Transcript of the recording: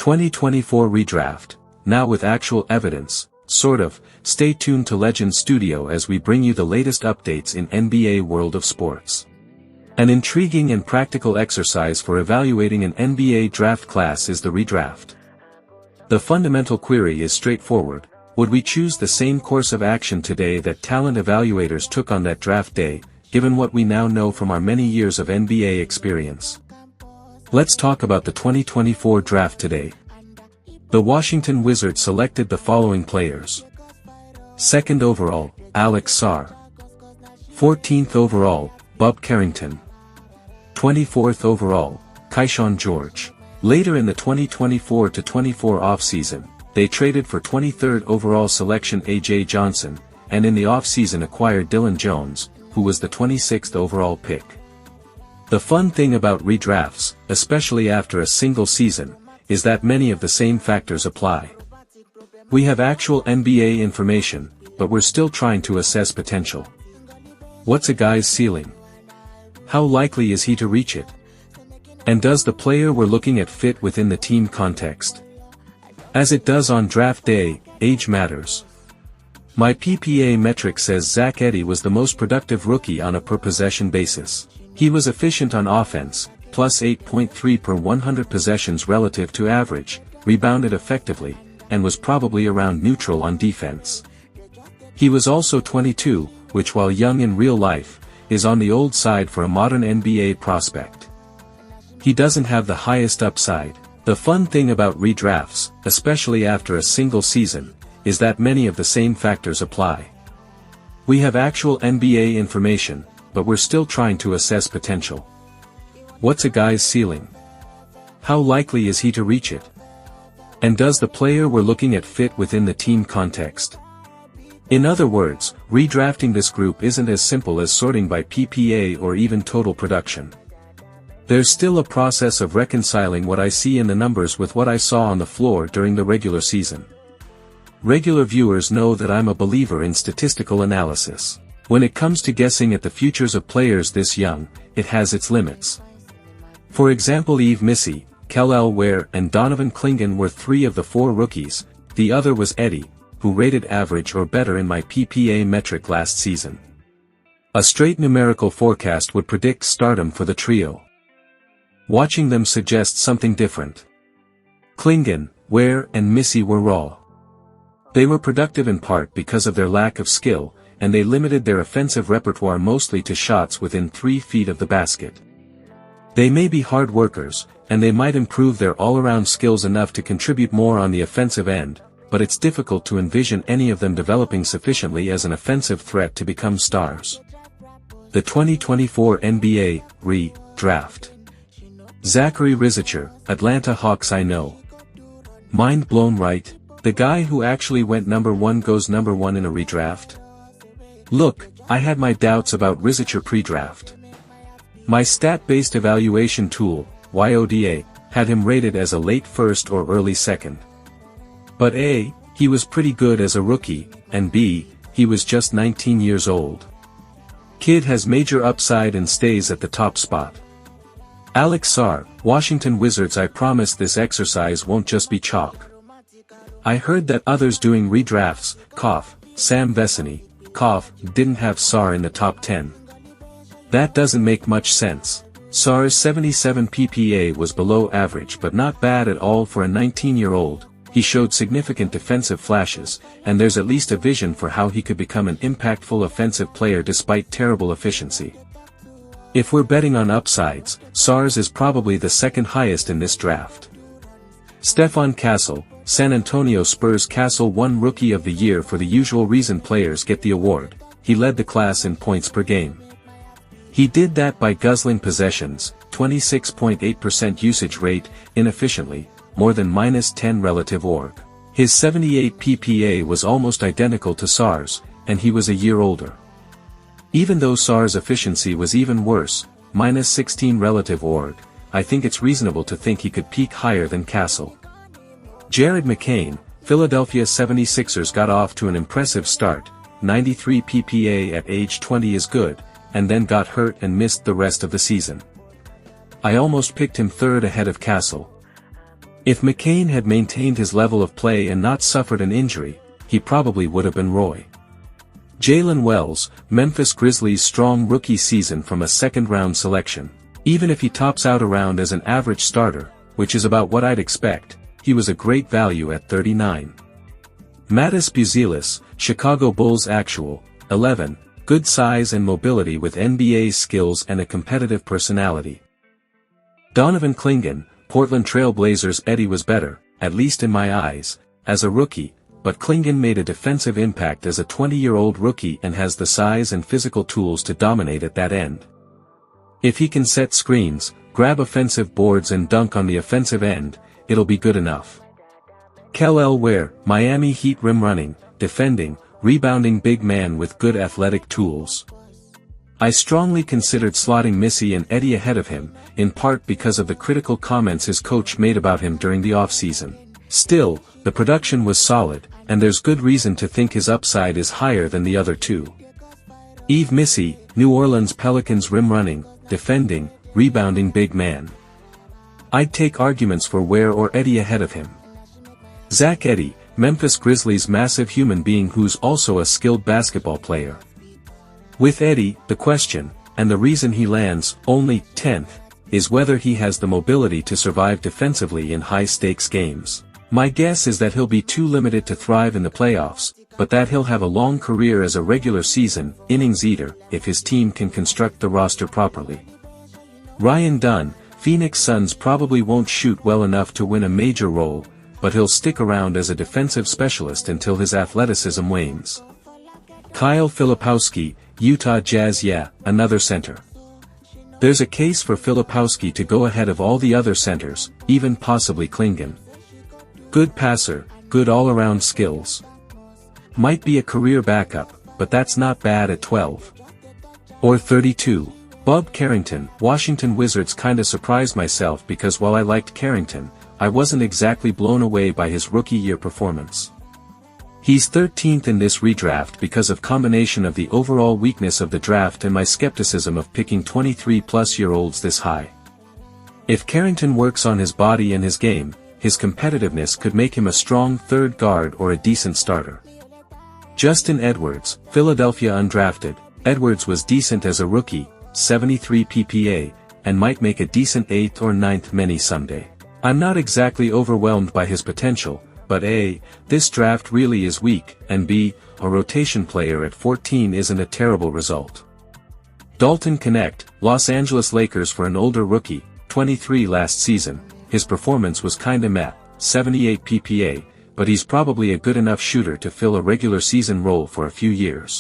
2024 Redraft, now with actual evidence, sort of. Stay tuned to Legend Studio as we bring you the latest updates in NBA world of sports. An intriguing and practical exercise for evaluating an NBA draft class is the redraft. The fundamental query is straightforward: would we choose the same course of action today that talent evaluators took on that draft day, given what we now know from our many years of NBA experience? Let's talk about the 2024 draft today. The Washington Wizards selected the following players. 2nd overall, Alex Sarr. 14th overall, Bob Carrington. 24th overall, Keyshawn George. Later in the 2024-24 offseason, they traded for 23rd overall selection A.J. Johnson, and in the offseason acquired Dylan Jones, who was the 26th overall pick. The fun thing about redrafts, especially after a single season, is that many of the same factors apply. We have actual NBA information, but we're still trying to assess potential. What's a guy's ceiling? How likely is he to reach it? And does the player we're looking at fit within the team context? As it does on draft day, age matters. My PPA metric says Zach Edey was the most productive rookie on a per-possession basis. He was efficient on offense, plus 8.3 per 100 possessions relative to average, rebounded effectively, and was probably around neutral on defense. He was also 22, which while young in real life, is on the old side for a modern NBA prospect. He doesn't have the highest upside. The fun thing about redrafts, especially after a single season, is that many of the same factors apply. We have actual NBA information, but we're still trying to assess potential. What's a guy's ceiling? How likely is he to reach it? And does the player we're looking at fit within the team context? In other words, redrafting this group isn't as simple as sorting by PPA or even total production. There's still a process of reconciling what I see in the numbers with what I saw on the floor during the regular season. Regular viewers know that I'm a believer in statistical analysis. When it comes to guessing at the futures of players this young, it has its limits. For example, Yves Missy, Kel'el Ware and Donovan Clingan were 3 of the 4 rookies, the other was Edey, who rated average or better in my PPA metric last season. A straight numerical forecast would predict stardom for the trio. Watching them suggests something different. Clingan, Ware and Missy were raw. They were productive in part because of their lack of skill, and they limited their offensive repertoire mostly to shots within 3 feet of the basket. They may be hard workers, and they might improve their all-around skills enough to contribute more on the offensive end, but it's difficult to envision any of them developing sufficiently as an offensive threat to become stars. The 2024 NBA Redraft. Zachary Rizicher, Atlanta Hawks. I know. Mind blown, right? The guy who actually went number 1 goes number 1 in a redraft? Look, I had my doubts about Rizicher pre-draft. My stat-based evaluation tool, YODA, had him rated as a late first or early second. But A, he was pretty good as a rookie, and B, he was just 19 years old. Kid has major upside and stays at the top spot. Alex Sarr, Washington Wizards. I promise this exercise won't just be chalk. I heard that others doing redrafts, Sam Vecini, didn't have Sarr in the top 10. That doesn't make much sense. Sarr's 77 PPA was below average but not bad at all for a 19-year-old. He showed significant defensive flashes, and there's at least a vision for how he could become an impactful offensive player despite terrible efficiency. If we're betting on upsides, Sarr's is probably the second highest in this draft. Stephon Castle, San Antonio Spurs. Castle won Rookie of the Year for the usual reason players get the award. He led the class in points per game. He did that by guzzling possessions, 26.8% usage rate, inefficiently, more than -10 relative org. His 78 PPA was almost identical to Sarr's, and he was a year older. Even though Sarr's efficiency was even worse, -16 relative org, I think it's reasonable to think he could peak higher than Castle. Jared McCain, Philadelphia 76ers got off to an impressive start, 93 PPA at age 20 is good, and then got hurt and missed the rest of the season. I almost picked him third ahead of Castle. If McCain had maintained his level of play and not suffered an injury, he probably would have been Roy. Jalen Wells, Memphis Grizzlies' strong rookie season from a second-round selection. Even if he tops out around as an average starter, which is about what I'd expect, he was a great value at 39. Mattis Buzelis, Chicago Bulls actual, 11, good size and mobility with NBA skills and a competitive personality. Donovan Clingan, Portland Trail Blazers. Eddie was better, at least in my eyes, as a rookie, but Clingan made a defensive impact as a 20-year-old rookie and has the size and physical tools to dominate at that end. If he can set screens, grab offensive boards and dunk on the offensive end, it'll be good enough. Kel Ware, Miami Heat rim running, defending, rebounding big man with good athletic tools. I strongly considered slotting Missy and Eddie ahead of him, in part because of the critical comments his coach made about him during the offseason. Still, the production was solid, and there's good reason to think his upside is higher than the other two. Yves Missy, New Orleans Pelicans rim running, defending, rebounding big man. I'd take arguments for Ware or Eddie ahead of him. Zach Edey, Memphis Grizzlies massive human being who's also a skilled basketball player. With Eddie, the question, and the reason he lands only 10th, is whether he has the mobility to survive defensively in high-stakes games. My guess is that he'll be too limited to thrive in the playoffs, but that he'll have a long career as a regular season innings eater if his team can construct the roster properly. Ryan Dunn, Phoenix Suns probably won't shoot well enough to win a major role, but he'll stick around as a defensive specialist until his athleticism wanes. Kyle Filipowski, Utah Jazz. Yeah, another center. There's a case for Filipowski to go ahead of all the other centers, even possibly Clingan. Good passer, good all-around skills. Might be a career backup, but that's not bad at 12. Or 32. Bob Carrington, Washington Wizards. Kinda surprised myself because while I liked Carrington, I wasn't exactly blown away by his rookie year performance. He's 13th in this redraft because of combination of the overall weakness of the draft and my skepticism of picking 23-plus-year-olds this high. If Carrington works on his body and his game, his competitiveness could make him a strong third guard or a decent starter. Justin Edwards, Philadelphia undrafted. Edwards was decent as a rookie, 73 PPA, and might make a decent 8th or 9th mini someday. I'm not exactly overwhelmed by his potential, but A, this draft really is weak, and B, a rotation player at 14 isn't a terrible result. Dalton Connect, Los Angeles Lakers. For an older rookie, 23 last season, his performance was kinda meh, 78 PPA, but he's probably a good enough shooter to fill a regular season role for a few years.